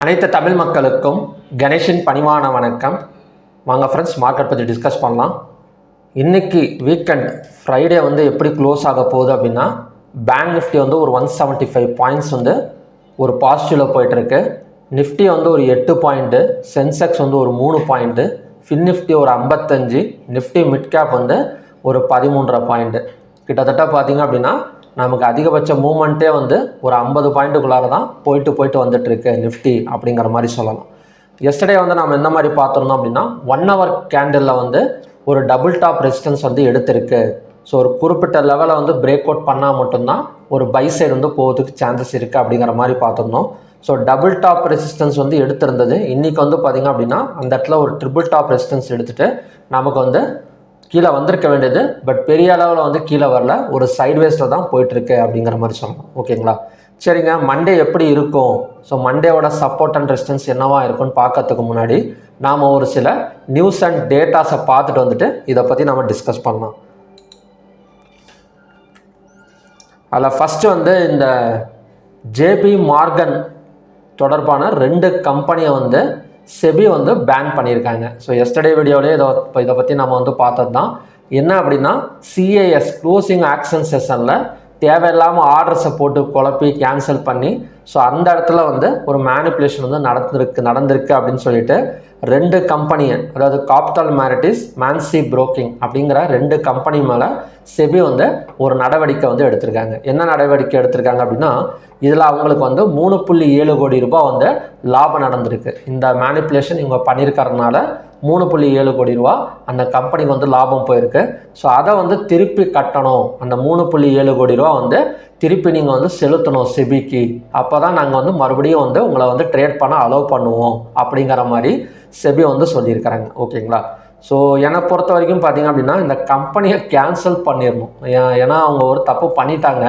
அனைத்து தமிழ் மக்களுக்கும் கணேஷின் பணிவான வணக்கம். வாங்க ஃப்ரெண்ட்ஸ், மார்க்கெட் பற்றி டிஸ்கஸ் பண்ணலாம். இன்றைக்கி வீக்கெண்ட் ஃப்ரைடே எப்படி க்ளோஸ் ஆக போகுது அப்படின்னா, பேங்க் நிஃப்டி ஒரு 175 பாயிண்ட்ஸ் ஒரு பாசிட்டிவில் போயிட்டுருக்கு. நிஃப்டி ஒரு 8 பாயிண்ட்டு, சென்செக்ஸ் ஒரு 3 பாயிண்ட்டு, ஃபின் நிஃப்டி ஒரு 55, நிஃப்டி மிட் கேப் ஒரு 13.5 பாயிண்ட்டு. கிட்டத்தட்ட பார்த்திங்க அப்படின்னா நமக்கு அதிகபட்ச மூமெண்ட்டே ஒரு 50 பாயிண்ட்டுக்குள்ளார தான் போயிட்டு வந்துட்டுருக்கு நிஃப்டி அப்படிங்கிற மாதிரி சொல்லலாம். எஸ்டர்டே நம்ம எந்த மாதிரி பார்த்துருந்தோம் அப்படின்னா, 1 hour கேண்டிலில் ஒரு டபுள் டாப் ரெசிஸ்டன்ஸ் எடுத்திருக்கு. ஸோ ஒரு குறிப்பிட்ட லெவலை பிரேக் அவுட் பண்ணால் மட்டும்தான் ஒரு பை சைடு போகிறதுக்கு சான்சஸ் இருக்குது அப்படிங்கிற மாதிரி பார்த்துருந்தோம். ஸோ டபுள் டாப் ரெசிஸ்டன்ஸ் எடுத்திருந்தது. இன்றைக்கி பார்த்திங்க அப்படின்னா அந்த இடத்துல ஒரு ட்ரிபிள் டாப் ரெசிஸ்டன்ஸ் எடுத்துகிட்டு நமக்கு கீழே வந்திருக்க வேண்டியது, பட் பெரிய அளவில் கீழே வரல, ஒரு சைட்வேஸில் தான் போயிட்டுருக்கு அப்படிங்கிற மாதிரி சொல்லலாம். ஓகேங்களா? சரிங்க, மண்டே எப்படி இருக்கும்? ஸோ மண்டேவோட சப்போர்ட் அண்ட் ரெசிஸ்டன்ஸ் என்னவா இருக்குன்னு பார்க்கறதுக்கு முன்னாடி நாம் ஒரு சில நியூஸ் அண்ட் டேட்டாஸை பார்த்துட்டு இதை பற்றி நம்ம டிஸ்கஸ் பண்ணலாம். அதில் ஃபஸ்ட்டு இந்த ஜேபி மார்கன் தொடர்பான 2 கம்பெனியை செபி பேன் பண்ணியிருக்காங்க. ஸோ எஸ்டர்டே வீடியோவிலே இதை பற்றி நம்ம பார்த்தது தான். என்ன அப்படின்னா, சிஏஎஸ் க்ளோசிங் ஆக்ஷன் செஷனில் தேவையில்லாமல் ஆர்டர்ஸை போட்டு குழப்பி கேன்சல் பண்ணி, ஸோ அந்த இடத்துல ஒரு மேனிப்புலேஷன் நடந்திருக்கு அப்படின்னு சொல்லிட்டு 2 கம்பெனியை, அதாவது காப்டல் மேரிட்டிஸ், மேன்சி புரோக்கிங் அப்படிங்கிற 2 கம்பெனி மேலே செபி ஒரு நடவடிக்கை எடுத்திருக்காங்க. என்ன நடவடிக்கை எடுத்திருக்காங்க அப்படின்னா, இதில் அவங்களுக்கு 3.7 கோடி ரூபாய் லாபம் நடந்திருக்கு. இந்த மேனிப்புலேஷன் இவங்க பண்ணியிருக்கறதுனால 3.7 கோடி ரூபா அந்த கம்பெனிக்கு லாபம் போயிருக்கு. ஸோ அதை திருப்பி கட்டணும். அந்த 3.7 கோடி ரூபா திருப்பி நீங்கள் செலுத்தணும் செபிக்கு. அப்போ தான் நாங்கள் மறுபடியும் உங்களை ட்ரேட் பண்ண அலோவ் பண்ணுவோம் அப்படிங்கிற மாதிரி செபி சொல்லியிருக்கிறாங்க. ஓகேங்களா? ஸோ என்னை பொறுத்த வரைக்கும் பார்த்திங்க அப்படின்னா, இந்த கம்பெனியை கேன்சல் பண்ணிடணும். ஏன்னா அவங்க ஒரு தப்பு பண்ணிட்டாங்க.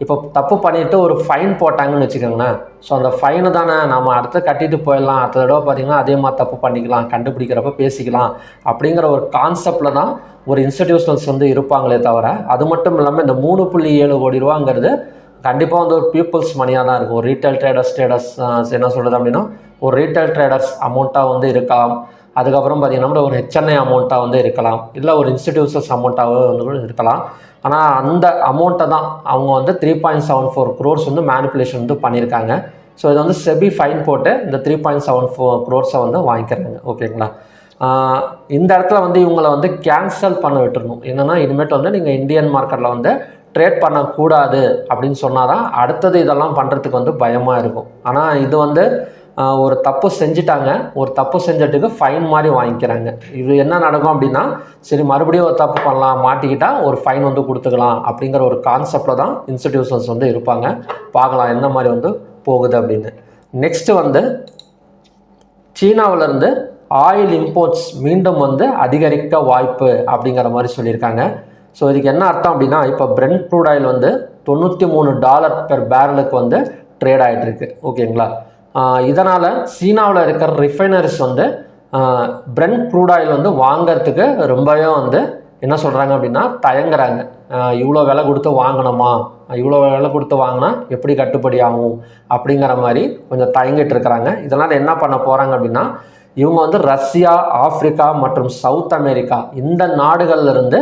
இப்போ தப்பு பண்ணிவிட்டு ஒரு ஃபைன் போட்டாங்கன்னு வச்சுக்கோங்களேன். ஸோ அந்த ஃபைனு தானே நம்ம அடுத்து கட்டிட்டு போயிடலாம், அடுத்த தடவை பார்த்திங்கன்னா அதே மாதிரி தப்பு பண்ணிக்கலாம், கண்டுபிடிக்கிறப்ப பேசிக்கலாம் அப்படிங்கிற ஒரு கான்செப்டில் தான் ஒரு இன்ஸ்டிடியூஷனல்ஸ் இருப்பாங்களே தவிர, அது மட்டும் இல்லாமல் இந்த 3.7 கோடி ரூபாங்கிறது கண்டிப்பாக ஒரு பீப்புள்ஸ் மணியாக தான் இருக்கும். ஒரு ரீட்டைல் ட்ரேடர்ஸ் என்ன சொல்கிறது அப்படின்னா, ஒரு ரீட்டைல் ட்ரேடர்ஸ் அமௌண்ட்டாக இருக்கலாம். அதுக்கப்புறம் பார்த்திங்கன்னா ஒரு ஹெச்என்ஐ அமௌண்ட்டாக இருக்கலாம், இல்லை ஒரு இன்ஸ்டிடியூஷன்ஸ் அமௌண்ட்டாக இருக்கலாம். ஆனால் அந்த அமௌண்ட்டை தான் அவங்க 3.74 crores மேனிப்புலேஷன் பண்ணியிருக்காங்க. ஸோ இதை செபி ஃபைன் போட்டு இந்த 3.74 crores வாங்கிக்கிறாங்க. ஓகேங்களா? இந்த இடத்துல இவங்களை கேன்சல் பண்ண விட்டுருணும். என்னென்னா, இனிமேட்டு நீங்கள் இந்தியன் மார்க்கெட்டில் ட்ரேட் பண்ணக்கூடாது அப்படின்னு சொன்னால் தான் அடுத்தது இதெல்லாம் பண்ணுறதுக்கு பயமாக இருக்கும். ஆனால் இது ஒரு தப்பு செஞ்சிட்டாங்க, ஒரு தப்பு செஞ்சதுக்கு ஃபைன் மாதிரி வாங்கிக்கிறாங்க. இது என்ன நடக்கும் அப்படின்னா, சரி மறுபடியும் ஒரு தப்பு பண்ணலாம், மாட்டிக்கிட்டால் ஒரு ஃபைன் கொடுத்துக்கலாம் அப்படிங்கிற ஒரு கான்செப்டில் தான் இன்ஸ்டிடியூஷன்ஸ் இருப்பாங்க. பார்க்கலாம் என்ன மாதிரி போகுது அப்படின்னு. நெக்ஸ்ட்டு சீனாவிலேருந்து ஆயில் இம்போர்ட்ஸ் மீண்டும் அதிகரிக்க வாய்ப்பு அப்படிங்கிற மாதிரி சொல்லியிருக்காங்க. ஸோ இதுக்கு என்ன அர்த்தம் அப்படின்னா, இப்போ பிரெண்ட் க்ரூட் ஆயில் $93 பெர் பேரலுக்கு ட்ரேட் ஆகிட்டுருக்கு. ஓகேங்களா? இதனால் சீனாவில் இருக்கிற ரிஃபைனரிஸ் பிரெண்ட் க்ரூட் ஆயில் வாங்கிறதுக்கு ரொம்பவே என்ன சொல்கிறாங்க அப்படின்னா தயங்குறாங்க. இவ்வளோ விலை கொடுத்து வாங்கணுமா, இவ்வளோ விலை கொடுத்து வாங்கினா எப்படி கட்டுப்படி ஆகும் அப்படிங்கிற மாதிரி கொஞ்சம் தயங்கிட்டு இருக்கிறாங்க. இதனால் என்ன பண்ண போகிறாங்க அப்படின்னா, இவங்க ரஷ்யா, ஆஃப்ரிக்கா மற்றும் சவுத் அமெரிக்கா இந்த நாடுகள்லேருந்து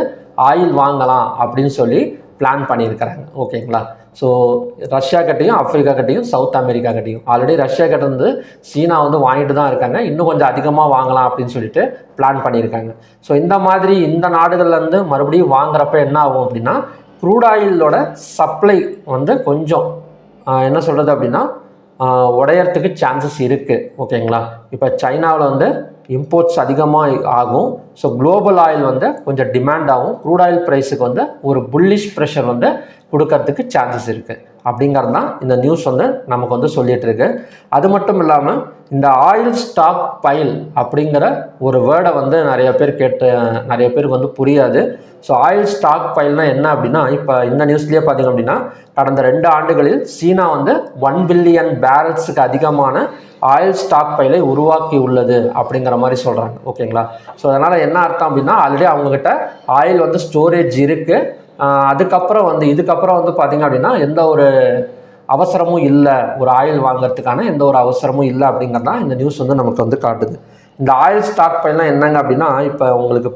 ஆயில் வாங்கலாம் அப்படின்னு சொல்லி பிளான் பண்ணியிருக்கிறாங்க. ஓகேங்களா? ஸோ ரஷ்யா கிட்டையும், ஆஃப்ரிக்கா கிட்டையும், சவுத் அமெரிக்கா கிட்டையும் ஆல்ரெடி ரஷ்யா கிட்ட சீனா வாங்கிட்டு தான் இருக்காங்க. இன்னும் கொஞ்சம் அதிகமாக வாங்கலாம் அப்படின்னு சொல்லிட்டு பிளான் பண்ணியிருக்காங்க. ஸோ இந்த மாதிரி இந்த நாடுகள்லேருந்து மறுபடியும் வாங்குறப்ப என்ன ஆகும் அப்படின்னா, க்ரூட் ஆயிலோட சப்ளை கொஞ்சம் என்ன சொல்கிறது அப்படின்னா உடையறதுக்கு சான்சஸ் இருக்குது. ஓகேங்களா? இப்போ சைனாவில் இம்போர்ட்ஸ் அதிகமாக ஆகும். ஸோ குளோபல் ஆயில் கொஞ்சம் டிமாண்ட் ஆகும். க்ரூட் ஆயில் ப்ரைஸுக்கு ஒரு புல்லிஷ் ப்ரெஷர் கொடுக்கறதுக்கு சான்சஸ் இருக்குது அப்படிங்கிறது தான் இந்த நியூஸ் நமக்கு சொல்லிகிட்டு இருக்கு. அது மட்டும் இல்லாமல் இந்த ஆயில் ஸ்டாக் பைல் அப்படிங்கிற ஒரு வேர்டை நிறைய பேருக்கு புரியாது. ஸோ ஆயில் ஸ்டாக் பைல்னால் என்ன அப்படின்னா, இப்போ இந்த நியூஸ்லேயே பார்த்திங்க அப்படின்னா, கடந்த 2 ஆண்டுகளில் சீனா 1 பில்லியன் பேரல்ஸுக்கு அதிகமான ஆயில் ஸ்டாக் பைலை உருவாக்கி உள்ளது அப்படிங்கிற மாதிரி சொல்கிறாங்க. ஓகேங்களா? ஸோ அதனால் என்ன அர்த்தம் அப்படின்னா, ஆல்ரெடி அவங்கக்கிட்ட ஆயில் ஸ்டோரேஜ் இருக்குது. அதுக்கப்புறம் இதுக்கப்புறம் பார்த்திங்க அப்படின்னா எந்த ஒரு அவசரமும் இல்லை, ஒரு ஆயில் வாங்குறதுக்கான எந்த ஒரு அவசரமும் இல்லை அப்படிங்கிறதான் இந்த நியூஸ் வந்து நமக்கு வந்து காட்டுது. இந்த ஆயில் ஸ்டாக் பைலாம் என்னங்க அப்படின்னா, இப்போ உங்களுக்கு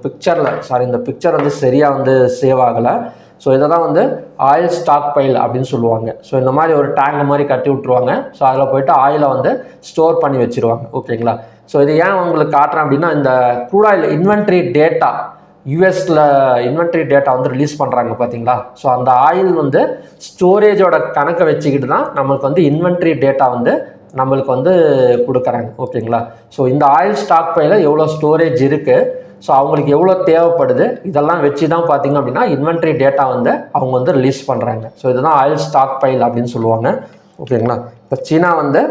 இந்த பிக்சர் வந்து சரியாக வந்து சேவ் ஆகலை. ஸோ இதை தான் வந்து ஆயில் ஸ்டாக் பைல் அப்படின்னு சொல்லுவாங்க. ஸோ இந்த மாதிரி ஒரு டேங்க் மாதிரி கட்டி விட்ருவாங்க. ஸோ அதில் போய்ட்டு ஆயிலை வந்து ஸ்டோர் பண்ணி வச்சுருவாங்க. ஓகேங்களா. ஸோ இது ஏன் உங்களுக்கு காட்டுறேன் அப்படின்னா, இந்த க்ரூட் ஆயில் இன்வென்ட்ரி டேட்டா யூஎஸில் இன்வென்ட்ரி டேட்டா வந்து ரிலீஸ் பண்ணுறாங்க பார்த்தீங்களா. ஸோ அந்த ஆயில் வந்து ஸ்டோரேஜோட கணக்கை வச்சுக்கிட்டு தான் நம்மளுக்கு வந்து இன்வென்ட்ரி டேட்டா வந்து நம்மளுக்கு வந்து கொடுக்குறாங்க. ஓகேங்களா. ஸோ இந்த ஆயில் ஸ்டாக் பையில் எவ்வளோ ஸ்டோரேஜ் இருக்குது, ஸோ அவங்களுக்கு எவ்வளோ தேவைப்படுது, இதெல்லாம் வச்சு தான் பார்த்திங்க அப்படின்னா இன்வென்ட்ரி டேட்டா வந்து அவங்க வந்து ரிலீஸ் பண்ணுறாங்க. ஸோ இதுதான் ஆயில் ஸ்டாக் பைல் அப்படின்னு சொல்லுவாங்க. ஓகேங்களா. இப்போ சீனா வந்து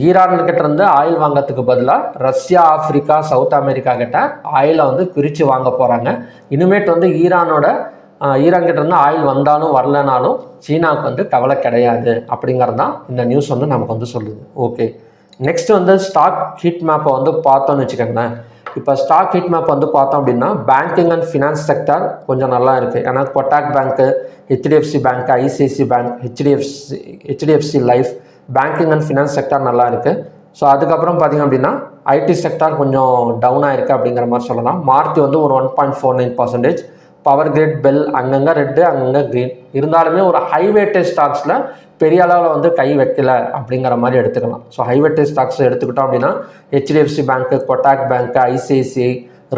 ஈரான்கிட்ட இருந்து ஆயில் வாங்கிறதுக்கு பதிலாக ரஷ்யா, ஆப்பிரிக்கா, சவுத் அமெரிக்கா கிட்ட ஆயிலை வந்து பிரித்து வாங்க போகிறாங்க. இனிமேட் வந்து ஈரான்கிட்ட இருந்து ஆயில் வந்தாலும் வரலனாலும் சீனாவுக்கு வந்து கவலை கிடையாது அப்படிங்கிறது தான் இந்த நியூஸ் வந்து நமக்கு வந்து சொல்லுது. ஓகே, நெக்ஸ்ட் வந்து ஸ்டாக் ஹீட் மேப்பை வந்து பார்த்தோன்னு வச்சுக்கோங்களேன். இப்போ ஸ்டாக் ஹீட் மேப் வந்து பார்த்தோம் அப்படின்னா பேங்கிங் அண்ட் ஃபினான்ஸ் செக்டர் கொஞ்சம் நல்லா இருக்குது. ஏன்னா Kotak bank, HDFC bank, ICICI bank, HDFC life, banking and finance sector நல்லா இருக்குது. ஸோ அதுக்கப்புறம் பார்த்திங்க அப்படின்னா ஐடி செக்டார் கொஞ்சம் டவுன் ஆகிருக்கு அப்படிங்கிற மாதிரி சொல்லலாம். மார்த்தி வந்து ஒரு 1.49%, பவர் கிரிட், பெல் அங்கங்கே ரெட்டு அங்கங்கே க்ரீன். இருந்தாலுமே ஒரு ஹைவேட்டேஜ் ஸ்டாக்ஸில் பெரிய அளவில் வந்து கை வைக்கல அப்படிங்கிற மாதிரி எடுத்துக்கலாம். ஸோ ஹைவேட்டேஜ் ஸ்டாக்ஸ் எடுத்துக்கிட்டோம் அப்படின்னா ஹெச்டிஎஃப்சி பேங்க்கு, கொட்டாக் பேங்க்கு, ஐசிஐசிஐ,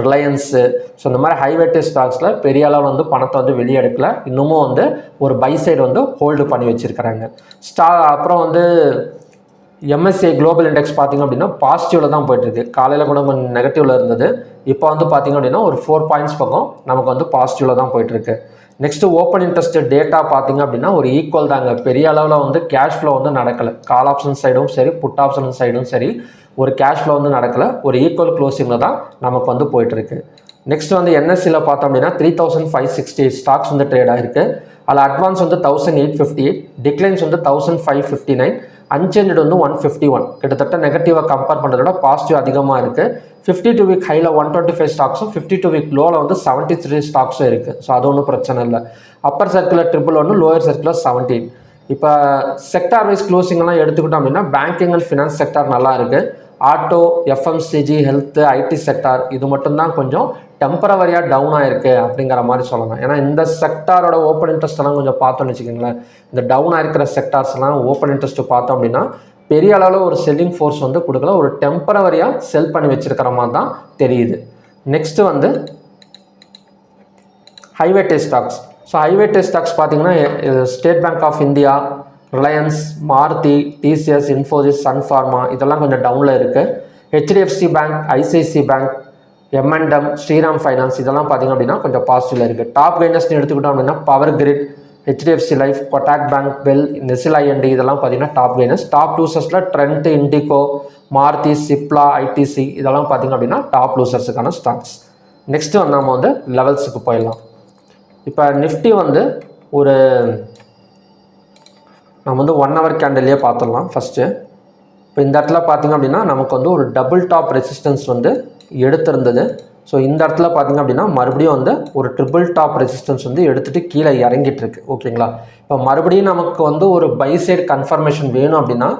ரிலையன்ஸு, ஸோ இந்த மாதிரி ஹைவேட்டேஜ் ஸ்டாக்ஸில் பெரிய அளவில் வந்து பணத்தை வந்து வெளியே எடுக்கல. இன்னமும் வந்து ஒரு பை சைடு வந்து ஹோல்டு பண்ணி வச்சுருக்கிறாங்க. அப்புறம் வந்து எம்எஸ்சிஐ குளோபல் இண்டெக்ஸ் பார்த்திங்க அப்படின்னா பாசிட்டிவில் தான் போயிட்டுருக்கு. காலையில் கூட கொஞ்சம் நெகட்டிவில் இருந்தது. இப்போ வந்து பார்த்திங்க அப்படின்னா ஒரு 4 பாயிண்ட்ஸ் பக்கம் நமக்கு வந்து பாசிட்டிவில் தான் போயிட்டுருக்கு. நெக்ஸ்ட்டு ஓப்பன் இன்ட்ரெஸ்ட் டேட்டா பார்த்திங்க அப்படின்னா ஒரு ஈக்குவல் தாங்க. பெரிய அளவில் வந்து கேஷ் ஃப்ளோ வந்து நடக்கலை. கால் ஆப்ஷன் சைடும் சரி, புட் ஆப்ஷன் சைடும் சரி, ஒரு கேஷ் ஃப்ளோ வந்து நடக்கலை. ஒரு ஈக்குவல் க்ளோசிங்கில் தான் நமக்கு வந்து போயிட்டுருக்கு. நெக்ஸ்ட் வந்து என்எஸ்சியில் பார்த்தோம் அப்படின்னா 3560 ஸ்டாக்ஸ் வந்து ட்ரேட் ஆகிருக்கு. அதில் அட்வான்ஸ் வந்து 1858, டிக்ளைன்ஸ் வந்து 1559, அன்சேஞ்சு வந்து 151. கிட்டத்தட்ட நெகட்டிவாக கம்பேர் பண்ணுறதோட பாசிட்டிவ் அதிகமாக இருக்குது. 52 வீக் ஹையில் 125 ஸ்டாக்ஸும் 52 வீக் லோவில் வந்து 73 ஸ்டாக்ஸும் இருக்குது. ஸோ அது ஒன்றும் பிரச்சனை இல்லை. Upper circular 111, lower circular 17. இப்போ செக்டார் வைஸ் க்ளோசிங்லாம் எடுத்துக்கிட்டோம் அப்படின்னா பேங்கிங் அண்ட் ஃபினான்ஸ் செக்டார் நல்லா இருக்குது. Auto, FMCG, health, IT sector இது மட்டும்தான் கொஞ்சம் டெம்பரவரியாக டவுன் ஆகிருக்கு அப்படிங்கிற மாதிரி சொல்லலாம். ஏன்னா இந்த செக்டாரோட ஓப்பன் இன்ட்ரெஸ்ட்லாம் கொஞ்சம் பார்த்தோன்னு வச்சுக்கோங்களேன். இந்த டவுன் ஆகிருக்கிற செக்டார்ஸ்லாம் ஓப்பன் இன்ட்ரெஸ்ட் பார்த்தோம் அப்படின்னா பெரிய அளவில் ஒரு செல்லிங் ஃபோர்ஸ் வந்து கொடுக்கல, ஒரு டெம்பரவரியாக செல் பண்ணி வச்சுருக்கிற மாதிரி தான் தெரியுது. நெக்ஸ்ட்டு வந்து high weightage stocks. So high weightage stocks பார்த்திங்கன்னா State Bank of India, Reliance, Maruti, TCS, Infosys, Sun Pharma இதெல்லாம் கொஞ்சம் டவுனில் இருக்குது. HDFC bank, ICICI bank, M and M, Shriram finance இதெல்லாம் பார்த்திங்க அப்படின்னா கொஞ்சம் பாசிட்டிவில் இருக்குது. டாப் கெய்னர்ஸ்னு எடுத்துக்கிட்டோம் அப்படின்னா Power Grid, HDFC Life, Kotak bank, BEL, Nestle IND இதெல்லாம் பார்த்திங்கன்னா டாப் கெய்னர்ஸ். டாப் லூசர்ஸில் Trent, IndiGo, Maruti, Cipla, ITC இதெல்லாம் பார்த்திங்க அப்படின்னா டாப் லூசர்ஸுக்கான ஸ்டாக்ஸ். நெக்ஸ்ட்டு வந்து நம்ம வந்து லெவல்ஸுக்கு போயிடலாம். இப்போ நிஃப்டி வந்து நம்ம வந்து 1 ஹவர் கேண்டல்லையே பார்த்துடலாம் ஃபஸ்ட்டு. இப்போ இந்த இடத்துல பார்த்திங்க அப்படின்னா நமக்கு வந்து ஒரு டபுள் டாப் ரெசிஸ்டன்ஸ் வந்து எடுத்திருந்தது. ஸோ இந்த இடத்துல பார்த்திங்க அப்படின்னா மறுபடியும் வந்து ஒரு ட்ரிபிள் டாப் ரெசிஸ்டன்ஸ் வந்து எடுத்துகிட்டு கீழே இறங்கிட்டுருக்கு. ஓகேங்களா. இப்போ மறுபடியும் நமக்கு வந்து ஒரு பை சைடு கன்ஃபர்மேஷன் வேணும் அப்படின்னா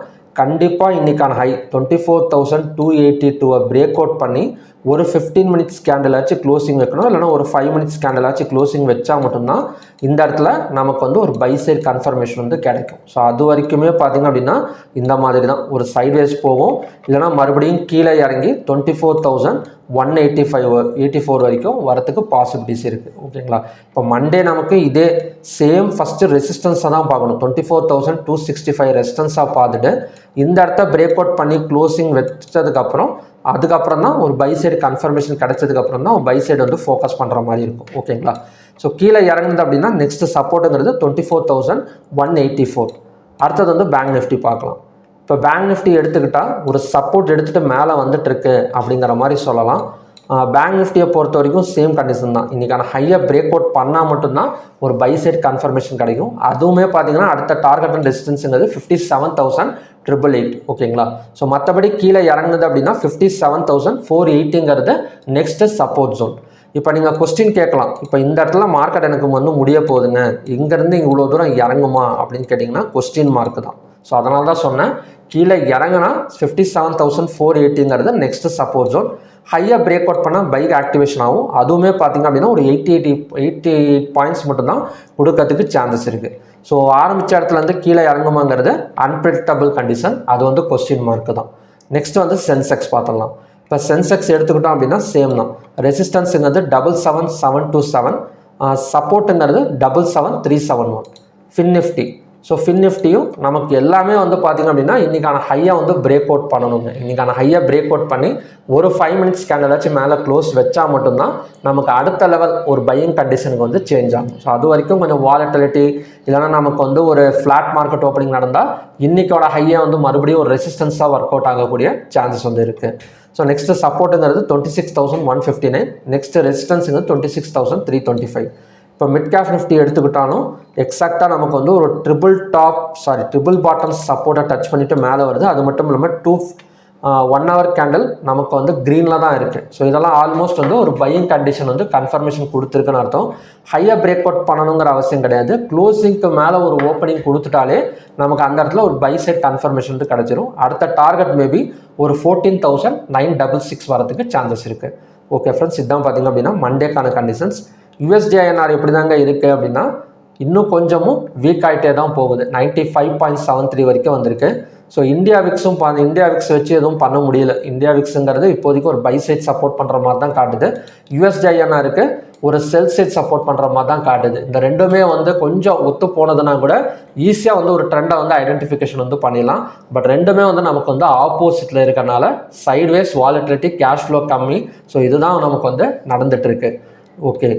கண்டிப்பாக இன்றைக்கான ஹை 24,282 பிரேக் அவுட் பண்ணி ஒரு 15 மினிட்ஸ் கேண்டலாச்சு க்ளோசிங் வைக்கணும். இல்லைனா ஒரு 5 மினிட்ஸ் கேண்டலாச்சு க்ளோசிங் வச்சா மட்டும்தான் இந்த இடத்துல நமக்கு வந்து ஒரு பை சைடு கன்ஃபர்மேஷன் வந்து கிடைக்கும். ஸோ அது வரைக்குமே பார்த்திங்க அப்படின்னா இந்த மாதிரி தான் ஒரு சைட்வேஸ் போகும். இல்லைனா மறுபடியும் கீழே இறங்கி 24,184 வரைக்கும் வரத்துக்கு பாசிபிலிட்டிஸ் இருக்குது. ஓகேங்களா. இப்போ மண்டே நமக்கு இதே சேம் ஃபஸ்ட்டு ரெசிஸ்டன்ஸை தான் பார்க்கணும். 24,265 ரெசிஸ்டன்ஸாக பார்த்துட்டு இந்த இடத்த பிரேக் அவுட் பண்ணி க்ளோசிங் வச்சதுக்கப்புறம் அதுக்கப்புறம் தான் ஒரு பை சைடு கன்ஃபர்மேஷன் கிடைச்சதுக்கப்புறம் தான் பை சைடு வந்து ஃபோக்கஸ் பண்ணுற மாதிரி இருக்கும். ஓகேங்களா. ஸோ கீழே இறங்குது அப்படின்னா நெக்ஸ்ட் சப்போர்ட்டுங்கிறது 24,184. அடுத்தது வந்து பேங்க் நிஃப்டி பார்க்கலாம். இப்போ பேங்க் நிஃப்டி எடுத்துக்கிட்டால் ஒரு சப்போர்ட் எடுத்துகிட்டு மேலே வந்துட்டுருக்கு அப்படிங்கிற மாதிரி சொல்லலாம். பேங்க் நிஃப்டியை பொறுத்த வரைக்கும் சேம் கண்டிஷன் தான். இன்றைக்கான ஹையை பிரேக் அவுட் பண்ணால் மட்டும்தான் ஒரு பை சைடு கன்ஃபர்மேஷன் கிடைக்கும். அதுவுமே பார்த்தீங்கன்னா அடுத்த டார்கெட் அண்ட் ரெசிஸ்டன்ஸுங்கிறது 57,888. ஓகேங்களா. ஸோ மற்றபடி கீழே இறங்குது அப்படின்னா 57,480ங்கிறது நெக்ஸ்ட்டு சப்போர்ட் ஜோன். இப்போ நீங்கள் கொஸ்டின் கேட்கலாம், இப்போ இந்த இடத்துல மார்க்கெட் எனக்கு வந்து முடிய போகுதுங்க, இங்கேருந்து இவ்வளோ தூரம் இறங்குமா அப்படின்னு கேட்டிங்கன்னா கொஸ்டின் மார்க் தான். ஸோ அதனால தான் சொன்னேன், கீழே இறங்கினா 57,480ங்கிறது நெக்ஸ்ட்டு சப்போர்ட் ஜோன். ஹையாக பிரேக் அவுட் பண்ணால் பைக் ஆக்டிவேஷன் ஆகும். அதுவுமே பார்த்திங்க அப்படின்னா ஒரு 88 பாயிண்ட்ஸ் மட்டும்தான் கொடுக்கறதுக்கு சான்சஸ் இருக்குது. ஸோ ஆரம்பித்த இடத்துலேருந்து கீழே இறங்குமாங்கிறது அன்பிரடிக்டபிள் கண்டிஷன், அது வந்து கொஸ்டின் மார்க்கு தான். நெக்ஸ்ட் வந்து சென்செக்ஸ் பார்த்துடலாம். இப்போ சென்செக்ஸ் எடுத்துக்கிட்டோம் அப்படின்னா சேம் தான். ரெசிஸ்டன்ஸுங்கிறது 77,727, சப்போர்ட்டுங்கிறது 77,371. ஃபின் நிஃப்டி, ஸோ ஃபின் நிஃப்டியும் நமக்கு எல்லாமே வந்து பார்த்திங்க அப்படின்னா இன்றைக்கான ஹையை வந்து பிரேக் அவுட் பண்ணணுங்க. இன்றைக்கான ஹையை பிரேக் அவுட் பண்ணி ஒரு 5 மினிட்ஸ் கேண்டில் ஏதாச்சும் மேலே க்ளோஸ் வச்சா மட்டும்தான் நமக்கு அடுத்த லெவல் ஒரு பையிங் கண்டிஷனுக்கு வந்து சேஞ்ச் ஆகும். ஸோ அது வரைக்கும் கொஞ்சம் வாலட்டிலிட்டி இல்லைனா நமக்கு வந்து ஒரு ஃப்ளாட் மார்க்கெட் ஓப்பனிங் நடந்தால் இன்றைக்கோட ஹையை வந்து மறுபடியும் ஒரு ரெசிஸ்டன்ஸாக ஒர்க் அவுட் ஆகக்கூடிய சான்சஸ் வந்து இருக்குது. ஸோ நெக்ஸ்ட்டு சப்போர்ட்டுங்கிறது 26,159, நெக்ஸ்ட்டு ரெசிஸ்டன்ஸுங்கிறது 26,325. இப்போ மிட் கேப் நிஃப்டி எடுத்துக்கிட்டாலும் எக்ஸாக்டாக நமக்கு வந்து ஒரு ட்ரிபிள் பாட்டம் சப்போர்ட்டை டச் பண்ணிவிட்டு மேலே வருது. அது மட்டும் இல்லாமல் 1 ஹவர் கேண்டில் நமக்கு வந்து க்ரீனில் தான் இருக்குது. ஸோ இதெல்லாம் ஆல்மோஸ்ட் வந்து ஒரு பையிங் கண்டிஷன் வந்து கன்ஃபர்மேஷன் கொடுத்துருக்குன்னு அர்த்தம். ஹையாக பிரேக் அவுட் பண்ணணுங்கிற அவசியம் கிடையாது. க்ளோசிங்க்கு மேலே ஒரு ஓப்பனிங் கொடுத்துட்டாலே நமக்கு அந்த இடத்துல ஒரு பை சைட் கன்ஃபர்மேஷன் வந்து கிடச்சிரும். அடுத்த டார்கெட் மேபி ஒரு 14,966 வரதுக்கு சான்சஸ் இருக்குது. ஓகே ஃப்ரெண்ட்ஸ், இதுதான் பார்த்திங்க அப்படின்னா மண்டேக்கான கண்டிஷன்ஸ். USD/INR எப்படி தாங்க இருக்குது அப்படின்னா இன்னும் கொஞ்சமும் வீக் ஆகிட்டே தான் போகுது. 95.73 வரைக்கும் வந்திருக்கு. ஸோ இந்தியா விக்ஸும் இந்தியா விக்ஸ் வச்சு எதுவும் பண்ண முடியல. இந்தியா விக்ஸுங்கிறது இப்போதைக்கு ஒரு பை சைட் சப்போர்ட் பண்ணுற மாதிரி தான் காட்டுது. USD/INR ஒரு செல் சைட் சப்போர்ட் பண்ணுற மாதிரி தான் காட்டுது. இந்த ரெண்டுமே வந்து கொஞ்சம் ஒத்து போனதுன்னா கூட ஈஸியாக வந்து ஒரு ட்ரெண்டை வந்து ஐடென்டிஃபிகேஷன் வந்து பண்ணிடலாம். பட் ரெண்டுமே வந்து நமக்கு வந்து ஆப்போசிட்டில் இருக்கனால சைட்வேஸ் வாலட்டிலிட்டி, கேஷ் ஃப்ளோ கம்மி. ஸோ இதுதான் நமக்கு வந்து நடந்துகிட்ருக்கு. ஓகே,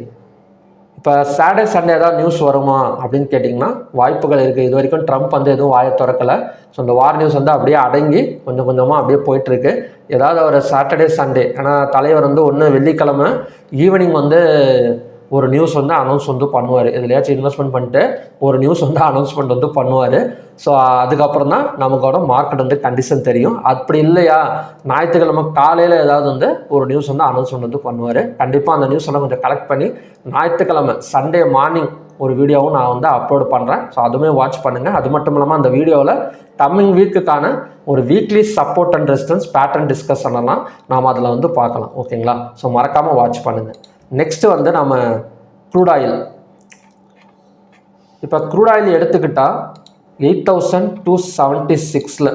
இப்போ சாட்டர்டே சண்டே ஏதாவது நியூஸ் வருமா அப்படின்னு கேட்டிங்கன்னா வாய்ப்புகள் இருக்குது. இது வரைக்கும் ட்ரம்ப் வந்து எதுவும் வாயை திறக்கலை. ஸோ இந்த வார் நியூஸ் வந்து அப்படியே அடங்கி கொஞ்சம் கொஞ்சமாக அப்படியே போயிட்டுருக்கு. ஏதாவது ஒரு சாட்டர்டே சண்டே, ஏன்னா தலைவர் வந்து ஒன்று வெள்ளிக்கிழமை ஈவினிங் வந்து ஒரு நியூஸ் வந்து அனௌன்ஸ் வந்து பண்ணுவார். எதுலையாச்சும் இன்வெஸ்ட்மெண்ட் பண்ணிட்டு ஒரு நியூஸ் வந்து அனௌன்ஸ்மெண்ட் வந்து பண்ணுவார். ஸோ அதுக்கப்புறம் தான் நமக்கோட மார்க்கெட் வந்து கண்டிஷன் தெரியும். அப்படி இல்லையா ஞாயிற்றுக்கிழமை காலையில் ஏதாவது வந்து ஒரு நியூஸ் வந்து அனௌன்ஸ்மெண்ட் வந்து பண்ணுவார். கண்டிப்பாக அந்த நியூஸ் எல்லாம் கொஞ்சம் கலெக்ட் பண்ணி ஞாயிற்றுக்கிழமை சண்டே மார்னிங் ஒரு வீடியோவும் நான் வந்து அப்லோட் பண்ணுறேன். ஸோ அதுவுமே வாட்ச் பண்ணுங்கள். அது மட்டும் இல்லாமல் அந்த வீடியோவில் கம்மிங் வீக்குக்கான ஒரு weekly support and resistance pattern discussion எல்லாம் நாம் அதில் வந்து பார்க்கலாம். ஓகேங்களா? ஸோ மறக்காமல் வாட்ச் பண்ணுங்கள். நெக்ஸ்ட்டு வந்து நம்ம க்ரூட் ஆயில். இப்போ க்ரூட் ஆயில் எடுத்துக்கிட்டால் 8,276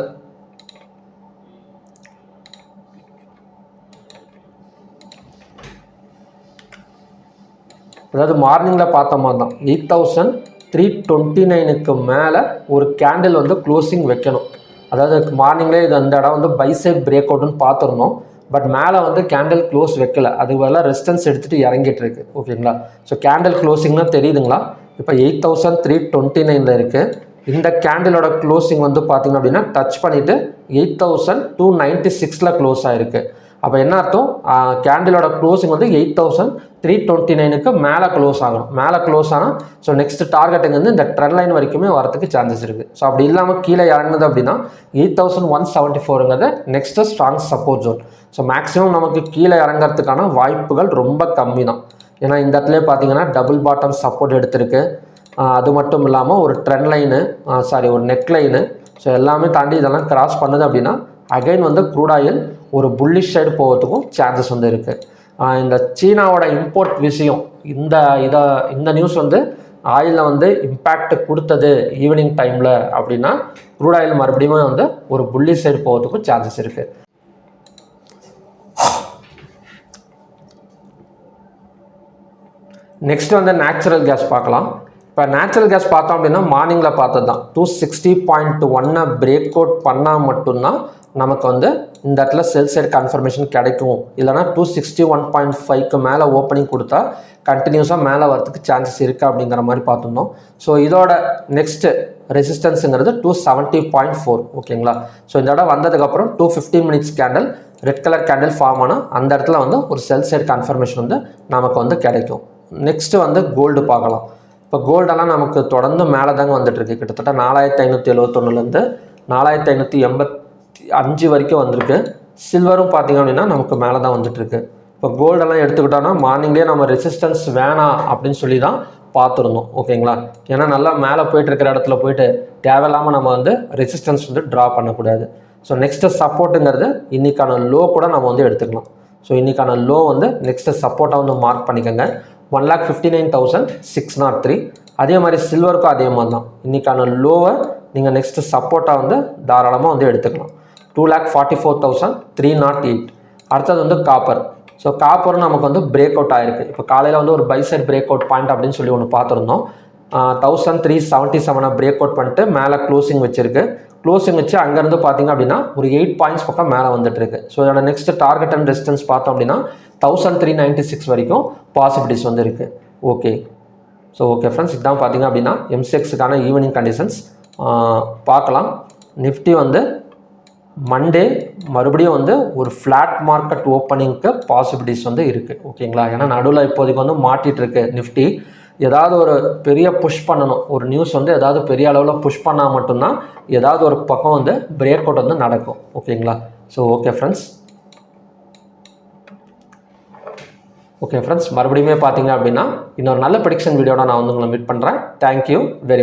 அதாவது மார்னிங்கில் பார்த்த மாதிரி தான் 8,329க்கு மேலே ஒரு கேண்டில் வந்து க்ளோசிங் வைக்கணும். அதாவது மார்னிங்லேயே இது அந்த இடம் வந்து பை சைட் பிரேக் அவுட்னு பார்த்துருந்தோம். பட் மேலே வந்து கேண்டில் க்ளோஸ் வைக்கல, அதுக்கு பதிலாக ரெசிஸ்டன்ஸ் எடுத்துகிட்டு இறங்கிட்டு இருக்கு. ஓகேங்களா? ஸோ கேண்டில் க்ளோசிங்னா தெரியுதுங்களா? இப்போ 8,329 இருக்குது. இந்த கேண்டிலோட க்ளோசிங் வந்து பார்த்திங்க அப்படின்னா டச் பண்ணிவிட்டு 8,296 க்ளோஸ் ஆகிருக்கு. அப்போ என்ன அர்த்தம்? கேண்டிலோட க்ளோசிங் வந்து 8,329க்கு மேலே க்ளோஸ் ஆகணும். மேலே க்ளோஸ் ஆனால் ஸோ நெக்ஸ்ட் டார்கெட்டுங்க வந்து இந்த ட்ரெண்ட் லைன் வரைக்குமே வரதுக்கு சான்சஸ் இருக்குது. ஸோ அப்படி இல்லாமல் கீழே இறங்குது அப்படின்னா 8,174ங்கிறது next strong support zone. So maximum நமக்கு கீழே இறங்கிறதுக்கான வாய்ப்புகள் ரொம்ப கம்மி தான். ஏன்னா இந்த இடத்துல பார்த்தீங்கன்னா டபுள் பாட்டம் சப்போர்ட் எடுத்திருக்கு. அது மட்டும் இல்லாமல் ஒரு ட்ரெண்ட் லைனு ஒரு நெக் லைனு, ஸோ எல்லாமே தாண்டி இதெல்லாம் கிராஸ் பண்ணுது அப்படின்னா அகைன் வந்து க்ரூட் ஆயில் ஒரு புல்லிஷ் சைடு போகிறதுக்கும் சான்சஸ் வந்து இருக்குது. இந்த சீனாவோட இம்போர்ட் விஷயம் இந்த நியூஸ் வந்து ஆயிலில் வந்து இம்பேக்ட் கொடுத்தது ஈவினிங் டைமில் அப்படின்னா க்ரூட் ஆயில் மறுபடியும் வந்து ஒரு புல்லிஷ் சைடு போகிறதுக்கும் சான்சஸ் இருக்குது. நெக்ஸ்ட் வந்து நேச்சுரல் கேஸ் பார்க்கலாம். இப்போ நேச்சுரல் கேஸ் பார்த்தோம் அப்படின்னா மார்னிங்கில் பார்த்தது தான் 260.1 பிரேக் அவுட் பண்ணால் மட்டும்தான் நமக்கு வந்து இந்த இடத்துல செல் சைடு கன்ஃபர்மேஷன் கிடைக்கும். இல்லைனா 261.5க்கு மேலே ஓப்பனிங் கொடுத்தா கண்டினியூஸாக மேலே வரதுக்கு சான்சஸ் இருக்குது அப்படிங்கிற மாதிரி பார்த்துருந்தோம். ஸோ இதோட நெக்ஸ்ட்டு ரெசிஸ்டன்ஸுங்கிறது 270.4. ஓகேங்களா? ஸோ இந்த இடம் வந்ததுக்கப்புறம் 215 minutes candle red colour candle form ஆனால் அந்த இடத்துல வந்து ஒரு செல் சைடு கன்ஃபர்மேஷன் வந்து நமக்கு வந்து கிடைக்கும். நெக்ஸ்ட்டு வந்து கோல்டு பார்க்கலாம். இப்போ கோல்டெல்லாம் நமக்கு தொடர்ந்து மேலே தாங்க வந்துட்டுருக்கு. கிட்டத்தட்ட 4,571லேருந்து 4,585 வரைக்கும் வந்திருக்கு. சில்வரும் பார்த்திங்க அப்படின்னா நமக்கு மேலே தான் வந்துட்டுருக்கு. இப்போ கோல்டெல்லாம் எடுத்துக்கிட்டோன்னா மார்னிங்லேயே நம்ம ரெசிஸ்டன்ஸ் வேணாம் அப்படின்னு சொல்லி தான் பார்த்துருந்தோம் ஓகேங்களா. ஏன்னா நல்லா மேலே போயிட்டு இருக்கிற இடத்துல போயிட்டு தேவையில்லாமல் நம்ம வந்து ரெசிஸ்டன்ஸ் வந்து ட்ரா பண்ணக்கூடாது. ஸோ நெக்ஸ்ட்டு சப்போர்ட்டுங்கிறது இன்றைக்கான லோ கூட நம்ம வந்து எடுத்துக்கலாம். ஸோ இன்றைக்கான லோ வந்து நெக்ஸ்ட்டு சப்போர்ட்டாக வந்து மார்க் பண்ணிக்கோங்க 1,59,603. அதே மாதிரி சில்வருக்கும் அதே மாதிரி தான் இன்றைக்கான லோவை நீங்கள் நெக்ஸ்ட்டு சப்போர்ட்டாக வந்து தாராளமாக வந்து எடுத்துக்கலாம் 2,44,308. அடுத்தது வந்து காப்பர். ஸோ காப்பர் நமக்கு வந்து பிரேக் அவுட் ஆகிருக்கு. இப்போ காலையில் வந்து ஒரு பைசைட் பிரேக் அவுட் பாயிண்ட் அப்படின்னு சொல்லி ஒன்று பார்த்துருந்தோம். 1,377 பிரேக் அவுட் பண்ணிட்டு மேலே க்ளோசிங் வச்சுருக்கு. க்ளோசிங் வச்சு அங்கேருந்து பார்த்தீங்க அப்படின்னா ஒரு 8 பாயிண்ட்ஸ் பக்கம் மேலே வந்துட்டுருக்கு. ஸோ இதோட நெக்ஸ்ட் டார்கெட் அண்ட் ரெசிஸ்டன்ஸ் பார்த்தோம் அப்படின்னா 1,396 வரைக்கும் பாசிபிலிட்டிஸ் வந்து இருக்குது. ஓகே. ஸோ ஓகே ஃப்ரெண்ட்ஸ், இதுதான் பார்த்தீங்க அப்படின்னா எம்செக்ஸுக்கான ஈவினிங் கண்டிஷன்ஸ். பார்க்கலாம். நிஃப்டி வந்து மண்டே மறுபடியும் வந்து ஒரு ஃப்ளாட் மார்க்கெட் ஓப்பனிங்க்கு பாசிபிலிட்டிஸ் வந்து இருக்குது ஓகேங்களா. ஏன்னா நடுவில் இப்போதைக்கு வந்து மாட்டிகிட்ருக்கு நிஃப்டி. ஏதாவது ஒரு பெரிய புஷ் பண்ணணும், ஒரு நியூஸ் வந்து ஏதாவது பெரிய அளவில் புஷ் பண்ணால் மட்டும்தான் ஏதாவது ஒரு பக்கம் வந்து பிரேக் அவுட் வந்து நடக்கும் ஓகேங்களா. ஸோ ஓகே ஃப்ரெண்ட்ஸ் மறுபடியுமே பார்த்தீங்க அப்படின்னா இன்னொரு நல்ல ப்ரெடிக்ஷன் வீடியோட நான் வந்து உங்களை மீட் பண்ணுறேன். Thank you very much.